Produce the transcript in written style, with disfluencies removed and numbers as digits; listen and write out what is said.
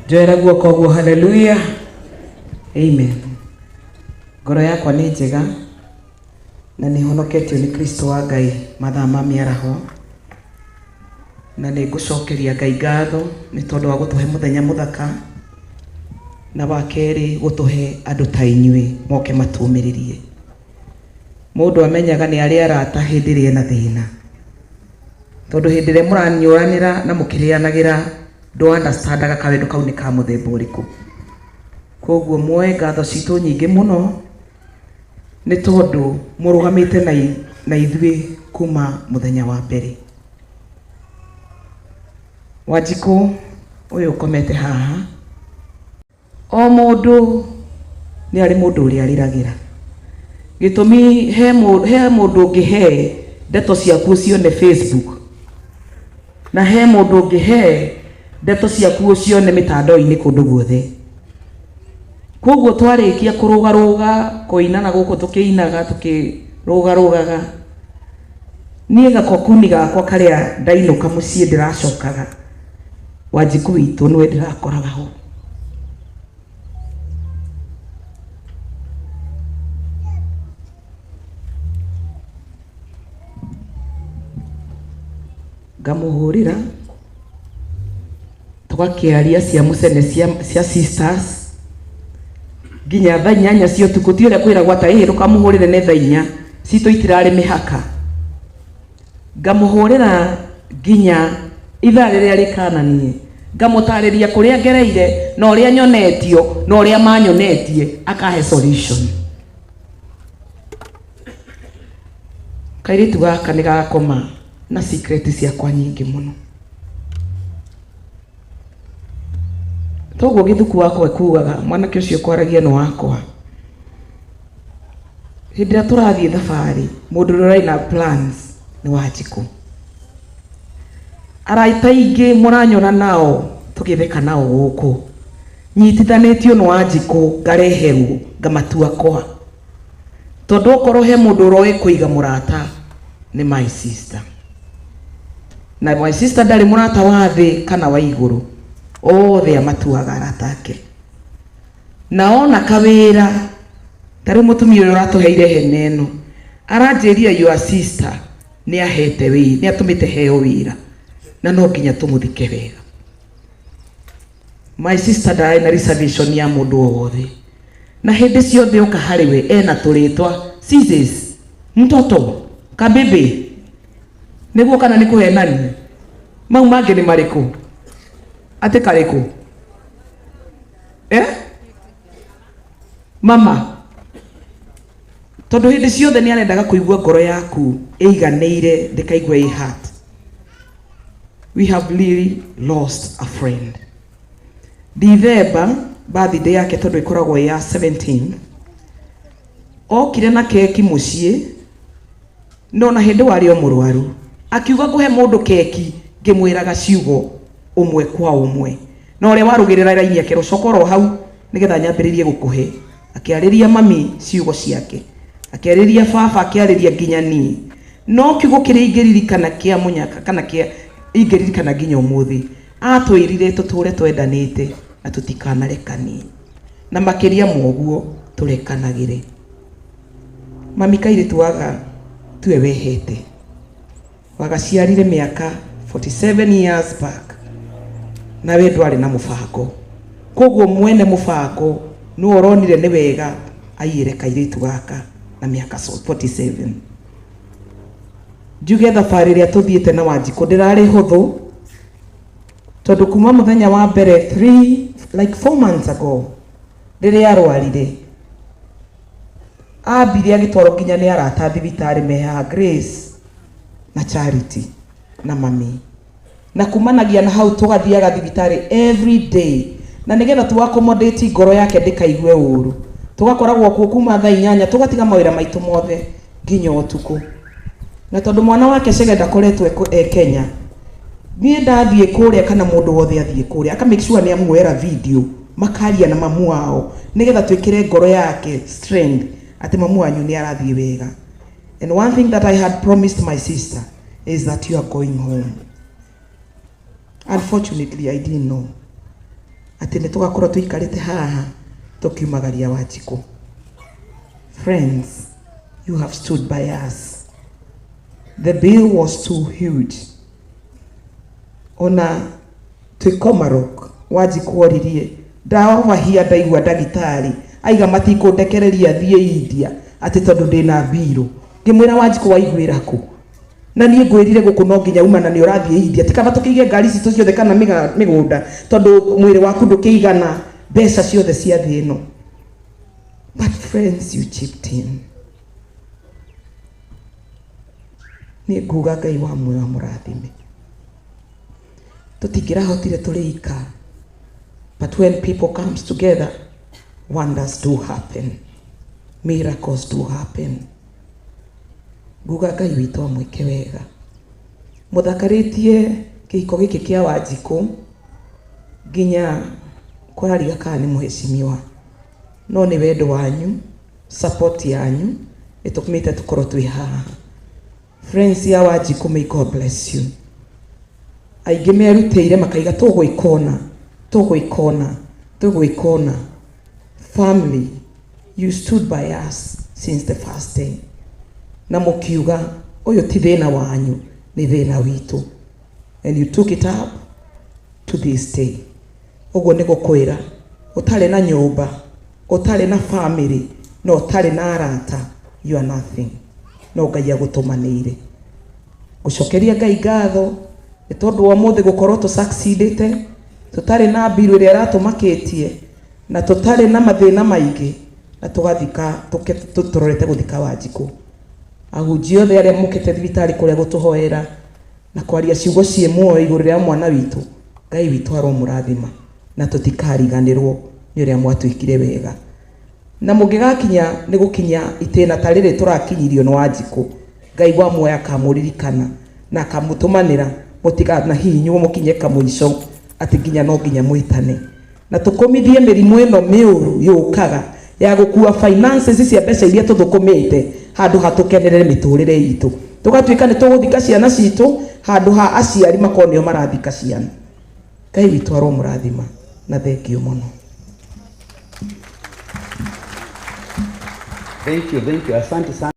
Joera guoko guo, haleluya. Amen. Ngoro yakwa nĩ njega na nĩ honoketio nĩ Kristo wa Ngai mathaa ma mĩaraho, na nĩ ngũcokeria Ngai ngatho nĩ tondũ wa gũtũhe mũthenya mũthaka, na wa kerĩ gũtũhe andũ ta inyuĩ moke matũmĩrĩrie. Mũndũ amenyaga nĩ arĩa arata hĩndĩ ĩrĩa ena thĩna, tondũ hĩndĩ ĩrĩa mũranyũranĩra na mũkĩrĩanagĩra ndũ understandaga kawendo kau nĩ ka mũthemba ũrĩkũ. Koguo muoe ngatho citũ nyingĩ mũno nĩ tondũ mũrũgamĩte na ithuĩ kuma mũthenya wa mbere. Wanjikũ ũyũ ũkomete haha, o mũndũ nĩ arĩ mũndũ ũrĩa arĩragĩra. Gĩtũmi he mũndũ ũngĩhe ndeto ciaku cione Facebook, na he mũndũ ũngĩhe ndeto ciaku cione mĩtandao-inĩ kũndũ guothe. Koguo twarĩkia kũrũgarũga kũinana gũkũ tũkĩinaga tũkĩrũgarũgaga, niĩ gakokuni gakwa karĩa ndainũka mũciĩ ndĩracokaga, Wanjikũ witũ nĩwe ndĩrakoraga ho. Ngamũhũrĩra tũgakĩaria cia mũcene cia sisters nginya thaa 8 cia ũtukũ, ti ũrĩa kwĩragwo atĩ ndũkamũhũrĩre nĩ thaa 4, citũ itirarĩ mĩhaka. Ngamũhũrĩra nginya ithaa rĩrĩa rĩkananie, ngamũtarĩria kũrĩa ngereire na ũrĩa nyonetio na ũrĩa manyonetie, akahe solution. Kairĩtu gaka nĩ gakoma na secret ciakwa nyingĩ mũno. Toguo gĩthuku wakwa ekugaga mwanake ũcio kwaragia nĩ wakwa. Hĩndĩ ĩrĩa tũrathiĩ thabarĩ, mũndũ ũrĩa na plans nĩ Wanjikũ. Araita aingĩ mũranyona nao tũgĩtheka nao gũkũ, nyitithanĩtio nĩ Wanjikũ ngareherwo ngamatua kwa, tondũ okorwo he mũndũ ũroĩ kũiga mũrata nĩ my sister. Na my sister ndarĩ mũrata wa thĩ kana wa igũrũ, othe amatuaga arata ake. Na ona kawĩra, tarĩ mũtumia ũrĩa ũratũheire hene ĩno aranjĩria your sister nĩ ahete wĩra, nĩ atũmĩte heo wĩra, na no nginya tũmũthike wega. My sister ndarĩ na reservation ya mũndũ o wothe, na hĩndĩ ciothe oka harĩ we ena tũrĩtwa Sis, mtoto, kabebe, nĩguo kana nĩ kũhenania. Mau mangĩ nĩ marĩkũ? Atĩ karĩkũ? Mama, tondũ hĩndĩ ciothe nĩ arendaga kũigua ngoro yaku ĩiganĩire, ndĩkaigua ĩ hurt. We have really lost a friend. December, birthday yake tondũ ĩkoragwo ya 17, okire na keki mũciĩ, ndona hĩndĩ warĩ o mũrwaru, akiuga kũhe mũndũ keki, ngĩmwĩraga ciugo ũmwe kwa ũmwe, na ũrĩa warugĩrĩra raini yake rũcokoro hau nĩgetha nyambĩrĩrie gũkũhe, akĩarĩria mami ciugo ciake, akĩarĩria baba, akĩarĩria nginya niĩ. No kiugo kĩrĩa ingĩririkana kĩa mũnyaka kana kĩa ingĩririkana nginya ũmũthĩ, atwĩrire tũtũre twendanĩte na tũtikanarekanie, na makĩria moguo tũrekanagĩre. Mami kairĩtu waga tuwe wehete, wagaciarire mĩaka 47 years back, na we ndwarĩ na mũbango. Koguo mwene mũbango nĩ ũronire nĩ wega aiyĩre kairĩtu gaka na mĩaka 47. Njuge thabarĩ ĩrĩa tũthiĩte na Wanjikũ ndĩrarĩ hũthũ, tondũ kuma mũthenya wa mbere 4 months ago rĩrĩa arwarire, ambire agĩtwarwo nginya nĩ arata thibitarĩ meha Grace na Charity na mami, na kumanagia na hau tũgathiaga thibitarĩ every day, na nĩgetha tũaccommodate ngoro yake ndĩkaigue ũru, tũgakoragwo kuo kuma thaa 8 tũgatiga mawĩra maitũ mothe nginya ũtukũ. Na tondũ mwana wake Cege ndakoretwo Kenya, niĩ ndathiĩ kũrĩa kana mũndũ wothe athiĩ kũrĩa aka make sure nĩ amuoera video makaria na mamu wao, nĩgetha twĩkĩre ngoro yake strength atĩ mamu wanyu nĩ arathiĩ wega. And one thing that I had promised my sister is that you are going home. Unfortunately, I didn't know. ati nĩ tũgakorwo tũikarĩte haha tũkiumagaria Wanjikũ. Friends, you have stood by us. The bill was too huge. Ona twĩkomarok Wanjikũ oririe ndawahia ndaigua ndagĩtarĩ aiga matikũndekereria thiĩ India ati tondu ndina mbirũ. Ngĩmwĩra Wanjikũ waiguĩra kũ? Na niĩ ngwĩrire gũkũ no nginya uma na nĩ ũrathiĩ India. Tikaba tũkĩige ngari ici ciothe kana mĩgũnda tondu mwĩrĩ waku ndũkĩigana mbeca ciothe cia thĩ ĩno. But friends, you chipped in. Niĩ nguga Ngai wa muoyo amũrathime. Tũtingĩrahotire tũrĩ ika. But when people comes together, wonders do happen. Miracles do happen. Nguga Ngai witũ amwĩke wega. Mũthakarĩtie kĩhiko gĩkĩ kĩa Wanjikũ nginya kũrariga kana nĩ mũhecimiwa. No nĩ wendo wanyu, support yanyu ĩtũmĩte tũkorwo twĩ haha. Friends ya Wanjikũ, may God bless you. Aingĩ merutĩire makaiga tũgwĩkona. Family, you stood by us since the first day. Na mũkiuga ũyũ ti thĩna wanyu, nĩ thĩna witũ. And you took it up to this day. Ũguo nĩ gũkwĩra ũtarĩ na nyũmba, ũtarĩ na family, no ũtarĩ na arata, you are nothing. No Ngai agũtũmanĩire. Gũcokeria Ngai ngatho nĩ tondũ wa mũthĩ gũkorwo tũsucceedĩte, tũtarĩ na mbiru ĩrĩa ĩratũmakĩtie na tũtarĩ na mathĩna maingĩ, na tũgathika tũrorete gũthika Wanjikũ. Ahunjia othe arĩa mokĩte thibitarĩ kũrĩa gũtũhoera na kwaria ciugo cie muoyo igũrũ rĩa mwana witũ, Ngai witũ aromũrathima na tũtikariganĩrwo nĩ ũrĩa mwatwĩkire wega. Na mũngĩgakinya nĩ gũkinya itĩna ta rĩrĩ tũrakinyirio nĩ Wanjikũ, Ngai wa muoyo akamũririkana na akamũtũmanĩra mũtigana hihinywo mũkinye kamũico ati nginya no nginya mwĩtane. Na tũkomithie mĩrimũ ĩno mĩũru yũkaga ya gũkua finances cia mbeca iria tũthũkũmĩte handũ ha tũkenerere mĩtũrĩre itũ. Tũgatuĩka nĩ tũgũthika ciana citũ handũ ha aciari makonio marathika ciana. Ngai witũ aromũrathima na thengio mũno. Thank you. Asante sana.